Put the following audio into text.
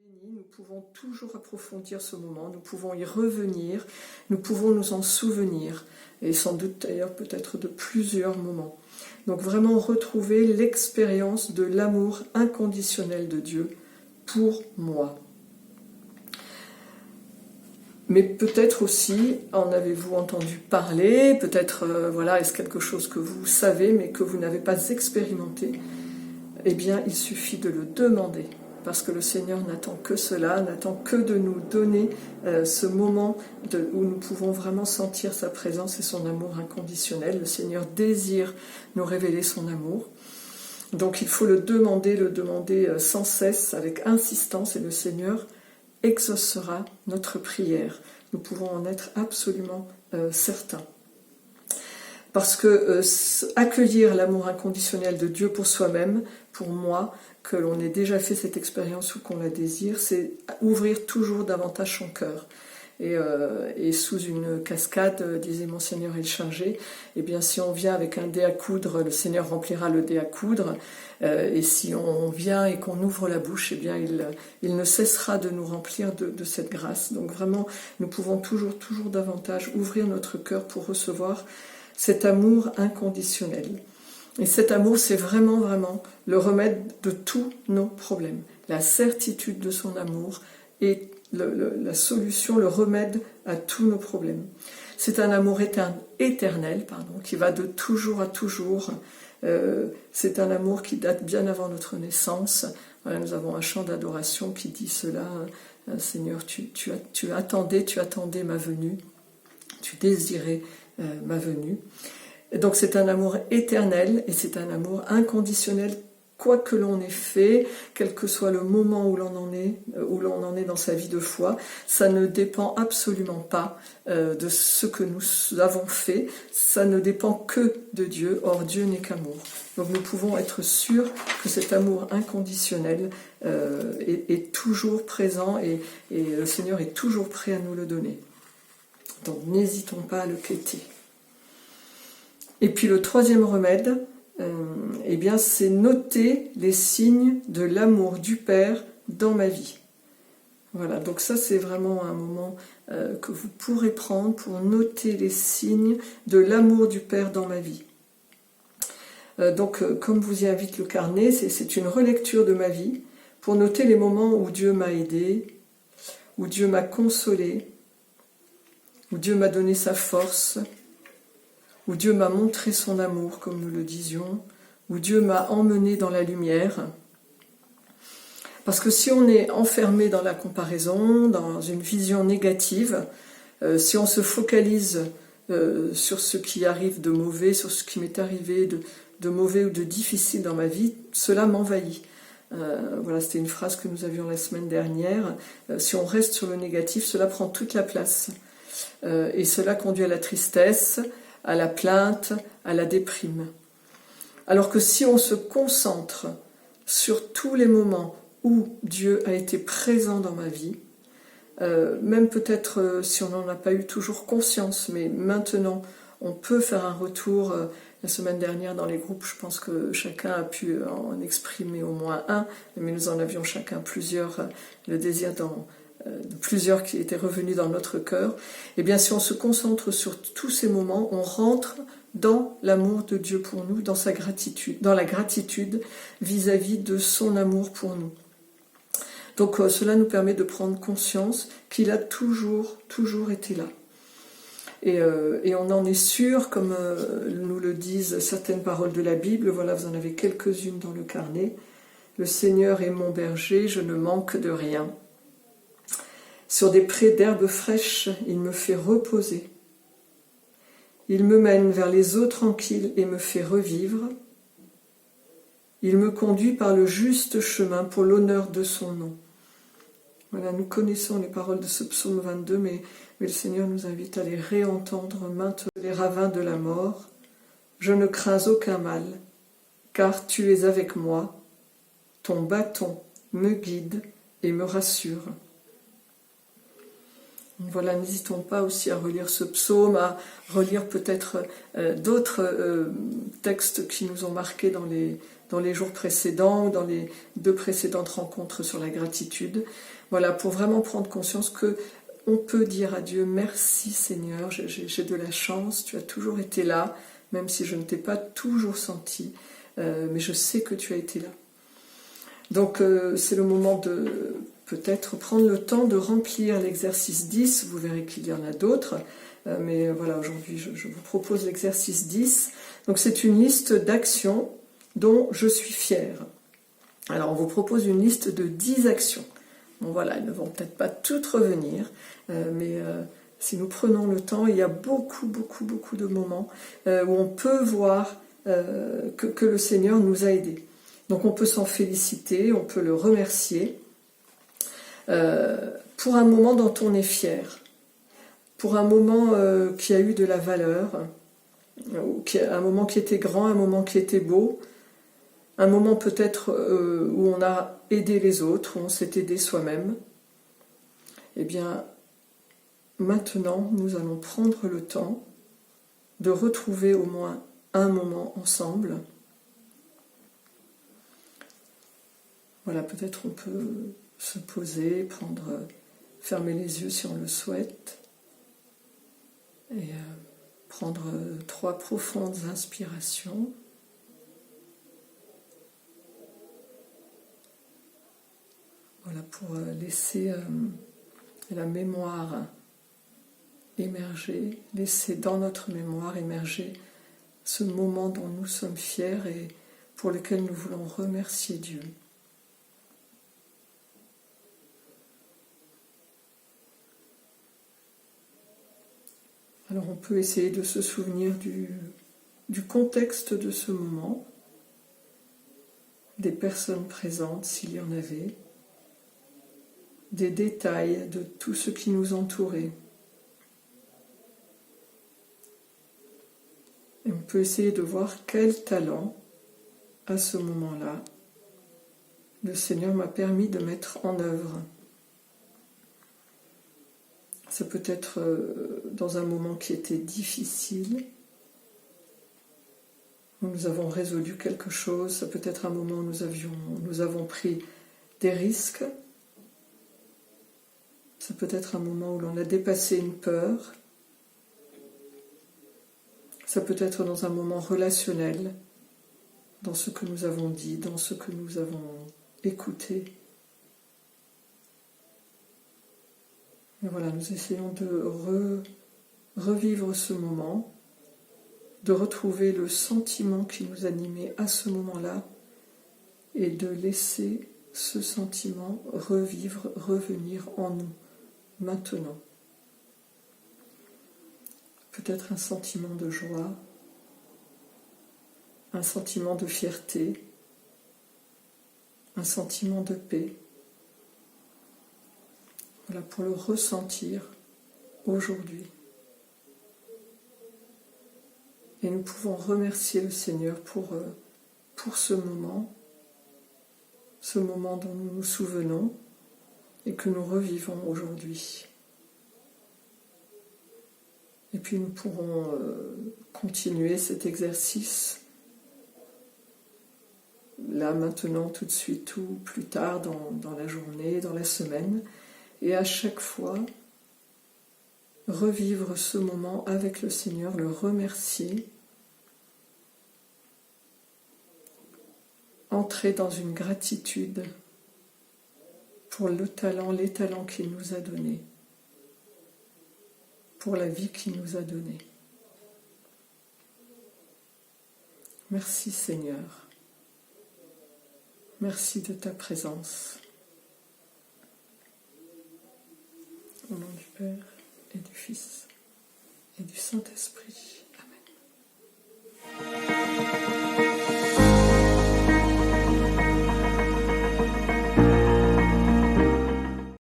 Nous pouvons toujours approfondir ce moment, nous pouvons y revenir, nous pouvons nous en souvenir, et sans doute d'ailleurs peut-être de plusieurs moments. Donc vraiment retrouver l'expérience de l'amour inconditionnel de Dieu pour moi. Mais peut-être aussi, en avez-vous entendu parler, peut-être est-ce quelque chose que vous savez mais que vous n'avez pas expérimenté? Eh bien, il suffit de le demander. Parce que le Seigneur n'attend que cela, n'attend que de nous donner ce moment où nous pouvons vraiment sentir sa présence et son amour inconditionnel. Le Seigneur désire nous révéler son amour. Donc il faut le demander sans cesse, avec insistance, et le Seigneur exaucera notre prière. Nous pouvons en être absolument certains. Parce que accueillir l'amour inconditionnel de Dieu pour soi-même, pour moi, que l'on ait déjà fait cette expérience ou qu'on la désire, c'est ouvrir toujours davantage son cœur. Et sous une cascade, disait Monseigneur Elchinger, eh bien si on vient avec un dé à coudre, le Seigneur remplira le dé à coudre, et si on vient et qu'on ouvre la bouche, eh bien il ne cessera de nous remplir de cette grâce. Donc vraiment, nous pouvons toujours davantage ouvrir notre cœur pour recevoir cet amour inconditionnel. Et cet amour, c'est vraiment le remède de tous nos problèmes. La certitude de son amour est la solution, le remède à tous nos problèmes. C'est un amour éternel, qui va de toujours à toujours. C'est un amour qui date bien avant notre naissance. Voilà, nous avons un chant d'adoration qui dit cela. Seigneur, tu attendais ma venue. Tu désirais ma venue. Et donc c'est un amour éternel et c'est un amour inconditionnel, quoi que l'on ait fait, quel que soit le moment où l'on en est dans sa vie de foi. Ça ne dépend absolument pas de ce que nous avons fait, ça ne dépend que de Dieu. Or Dieu n'est qu'amour. Donc nous pouvons être sûrs que cet amour inconditionnel est toujours présent et le Seigneur est toujours prêt à nous le donner. Donc n'hésitons pas à le quêter. Et puis le troisième remède, c'est noter les signes de l'amour du Père dans ma vie. Voilà, donc ça c'est vraiment un moment que vous pourrez prendre pour noter les signes de l'amour du Père dans ma vie. Comme vous y invite le carnet, c'est une relecture de ma vie pour noter les moments où Dieu m'a aidé, où Dieu m'a consolé, où Dieu m'a donné sa force, où Dieu m'a montré son amour, comme nous le disions, où Dieu m'a emmené dans la lumière. Parce que si on est enfermé dans la comparaison, dans une vision négative, si on se focalise sur ce qui arrive de mauvais, sur ce qui m'est arrivé de mauvais ou de difficile dans ma vie, cela m'envahit. C'était une phrase que nous avions la semaine dernière. Si on reste sur le négatif, cela prend toute la place. Et cela conduit à la tristesse, à la plainte, à la déprime. Alors que si on se concentre sur tous les moments où Dieu a été présent dans ma vie, même peut-être si on n'en a pas eu toujours conscience, mais maintenant on peut faire un retour. La semaine dernière dans les groupes, je pense que chacun a pu en exprimer au moins un, mais nous en avions chacun plusieurs, le désir de plusieurs qui étaient revenus dans notre cœur. Eh bien, si on se concentre sur tous ces moments, on rentre dans l'amour de Dieu pour nous, dans la gratitude vis-à-vis de son amour pour nous. Donc cela nous permet de prendre conscience qu'il a toujours été là. Et on en est sûr, comme nous le disent certaines paroles de la Bible, voilà, vous en avez quelques-unes dans le carnet. Le Seigneur est mon berger, je ne manque de rien. Sur des prés d'herbes fraîches, il me fait reposer. Il me mène vers les eaux tranquilles et me fait revivre. Il me conduit par le juste chemin pour l'honneur de son nom. Voilà, nous connaissons les paroles de ce psaume 22, mais le Seigneur nous invite à les réentendre maintenant. Les ravins de la mort, je ne crains aucun mal, car tu es avec moi. Ton bâton me guide et me rassure. Voilà, n'hésitons pas aussi à relire ce psaume, à relire peut-être d'autres textes qui nous ont marqués dans les jours précédents, dans les 2 précédentes rencontres sur la gratitude. Voilà, pour vraiment prendre conscience que on peut dire à Dieu, merci Seigneur, j'ai de la chance, tu as toujours été là, même si je ne t'ai pas toujours senti, mais je sais que tu as été là. Donc c'est le moment de peut-être prendre le temps de remplir l'exercice 10, vous verrez qu'il y en a d'autres, mais voilà, aujourd'hui je vous propose l'exercice 10. Donc c'est une liste d'actions dont je suis fière. Alors on vous propose une liste de 10 actions. Bon voilà, elles ne vont peut-être pas toutes revenir, mais si nous prenons le temps, il y a beaucoup de moments où on peut voir que le Seigneur nous a aidés. Donc on peut s'en féliciter, on peut le remercier pour un moment dont on est fier, pour un moment qui a eu de la valeur, un moment qui était grand, un moment qui était beau, un moment peut-être où on a aidé les autres, où on s'est aidé soi-même. Eh bien, maintenant, nous allons prendre le temps de retrouver au moins un moment ensemble. Voilà, peut-être on peut se poser, fermer les yeux si on le souhaite, et prendre 3 profondes inspirations. Voilà, pour laisser la mémoire émerger, laisser dans notre mémoire émerger ce moment dont nous sommes fiers et pour lequel nous voulons remercier Dieu. Alors on peut essayer de se souvenir du contexte de ce moment, des personnes présentes s'il y en avait, des détails de tout ce qui nous entourait. Et on peut essayer de voir quel talent, à ce moment-là, le Seigneur m'a permis de mettre en œuvre. Ça peut être dans un moment qui était difficile, où nous avons résolu quelque chose, ça peut être un moment où nous avons pris des risques, ça peut être un moment où l'on a dépassé une peur, ça peut être dans un moment relationnel, dans ce que nous avons dit, dans ce que nous avons écouté. Et voilà, nous essayons de revivre ce moment, de retrouver le sentiment qui nous animait à ce moment-là et de laisser ce sentiment revenir en nous, maintenant. Peut-être un sentiment de joie, un sentiment de fierté, un sentiment de paix. Voilà, pour le ressentir aujourd'hui. Et nous pouvons remercier le Seigneur pour ce moment dont nous nous souvenons et que nous revivons aujourd'hui. Et puis nous pourrons continuer cet exercice là, maintenant, tout de suite ou plus tard dans la journée, dans la semaine, et à chaque fois revivre ce moment avec le Seigneur, le remercier, entrer dans une gratitude pour les talents qu'il nous a donnés, pour la vie qu'il nous a donnée. Merci Seigneur, merci de ta présence. Au nom du Père et du Fils et du Saint-Esprit.